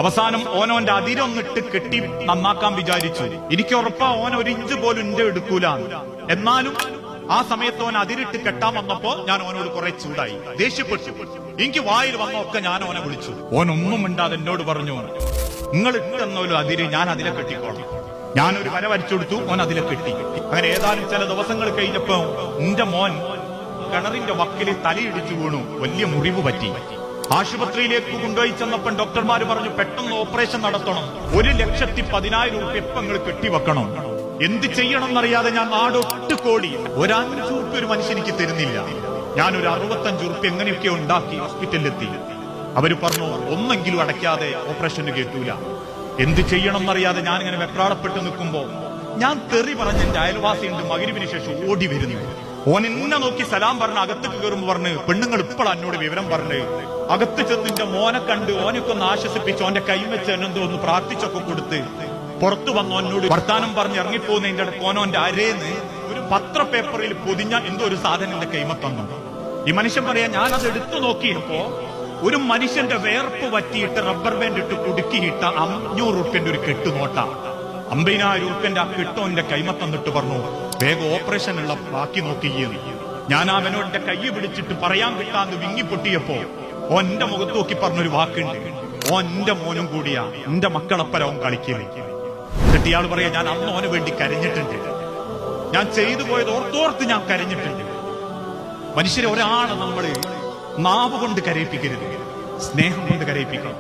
അവസാനം ഓനോന്റെ അതിരൊന്നിട്ട് കെട്ടി നന്നാക്കാൻ വിചാരിച്ചു. എനിക്ക് ഉറപ്പാ ഓൻ ഒരു ഇഞ്ച് പോലും ഇന്റെ എടുക്കൂല. എന്നാലും ആ സമയത്ത് ഓൻ അതിരിട്ട് കെട്ടാൻ വന്നപ്പോ ഞാൻ ഓനോട് കുറെ ചൂടായി, ദേഷ്യപ്പെട്ടു. എനിക്ക് വായിൽ വന്നൊക്കെ ഞാൻ ഓനെ വിളിച്ചു. ഓൻ ഒന്നും മിണ്ടാതെ എന്നോട് പറഞ്ഞു, നിങ്ങൾ ഇട്ടെന്നോലും അതിര് ഞാൻ അതിലെ കെട്ടിക്കോളാം. ഞാനൊരു വര വരച്ചു കൊടുത്തു, ഓൻ അതിലെ കെട്ടി. അങ്ങനെ ഏതാനും ചില ദിവസങ്ങൾ കഴിഞ്ഞപ്പോ എന്റെ മോൻ കിണറിന്റെ വക്കില് തലയിടിച്ചു വീണു, വലിയ മുറിവ് പറ്റി. ആശുപത്രിയിലേക്ക് കൊണ്ടുപോയി ചെന്നപ്പോൾ ഡോക്ടർമാര് പറഞ്ഞു, പെട്ടെന്ന് ഓപ്പറേഷൻ നടത്തണം, 1,10,000 രൂപ ഇപ്പൊ നിങ്ങൾ കെട്ടിവെക്കണം. എന്ത് ചെയ്യണം എന്നറിയാതെ ഞാൻ നാടൊട്ട് കോടി. ഒരു 5 രൂപ ഒരു മനുഷ്യനിക്ക് തരുന്നില്ല. ഞാനൊരു 65 രൂപ എങ്ങനെയൊക്കെ ഉണ്ടാക്കി ഹോസ്പിറ്റലിലെത്തി. അവര് പറഞ്ഞു, ഒന്നെങ്കിലും അടയ്ക്കാതെ ഓപ്പറേഷന് കേട്ടൂല. എന്ത് ചെയ്യണം എന്നറിയാതെ ഞാൻ ഇങ്ങനെ വെപ്രാളപ്പെട്ട് നിൽക്കുമ്പോ ഞാൻ തെറി പറഞ്ഞ എന്റെ അയൽവാസിയുണ്ട് മഗ്‌രിബിന് ശേഷം ഓടി വരുന്നു. ഓൻ എന്നെ നോക്കി സലാം പറഞ്ഞ് അകത്തേക്ക് കയറുമ്പോ പറഞ്ഞ്, പെണ്ണുങ്ങൾ ഇപ്പോൾ എന്നോട് വിവരം പറഞ്ഞ് അകത്ത് ചെന്നിന്റെ മോനെ കണ്ട് ഓനൊക്കെ ഒന്ന് ആശ്വസിപ്പിച്ച് ഓന്റെ കൈ വെച്ച് എന്നെന്തോ ഒന്ന് പ്രാർത്ഥിച്ചൊക്കെ കൊടുത്ത് പുറത്തു വന്നു. എന്നോട് വർത്താനം പറഞ്ഞ് ഇറങ്ങിപ്പോകുന്നതിന്റെ ഇടയ്ക്ക് ഓനോന്റെ അരേന്ന് ഒരു പത്രപേപ്പറിൽ പൊതിഞ്ഞ എന്തോ ഒരു സാധനം എന്റെ കൈമ തന്നു. ഈ മനുഷ്യൻ പറയാ, ഞാനത് എടുത്തു നോക്കിയപ്പോ ഒരു മനുഷ്യന്റെ വേർപ്പ് പറ്റിയിട്ട് റബ്ബർ ബാൻഡ് ഇട്ട് കുടുക്കിയിട്ട് 500 രൂപന്റെ ഒരു കെട്ടുനോട്ട. 50,000 രൂപന്റെ ആ കെട്ടോന്റെ കൈമ തന്നിട്ട് പറഞ്ഞു, വേഗം ഓപ്പറേഷനുള്ള ബാക്കി നോക്കിയെന്ന്. ഞാൻ അവനോന്റെ കൈ പിടിച്ചിട്ട് പറയാൻ കിട്ടാന്ന് വിങ്ങി പൊട്ടിയപ്പോ ഓൻ എന്റെ മുഖത്ത് നോക്കി പറഞ്ഞൊരു വാക്കുണ്ട്, ഓൻ എന്റെ മോനും കൂടിയാ, എന്റെ മക്കളപ്പരവും കളിക്കല്. എന്നിട്ട് ഇയാൾ പറയാ, ഞാൻ അന്ന് ഓന് വേണ്ടി കരഞ്ഞിട്ടുണ്ട്, ഞാൻ ചെയ്തു പോയത് ഓർത്തോർത്ത് ഞാൻ കരഞ്ഞിട്ടുണ്ട്. മനുഷ്യരെ ഒരാളെ നമ്മള് നാവ് കൊണ്ട് കരയിപ്പിക്കരുത്, സ്നേഹം കൊണ്ട് കരയിപ്പിക്കണം.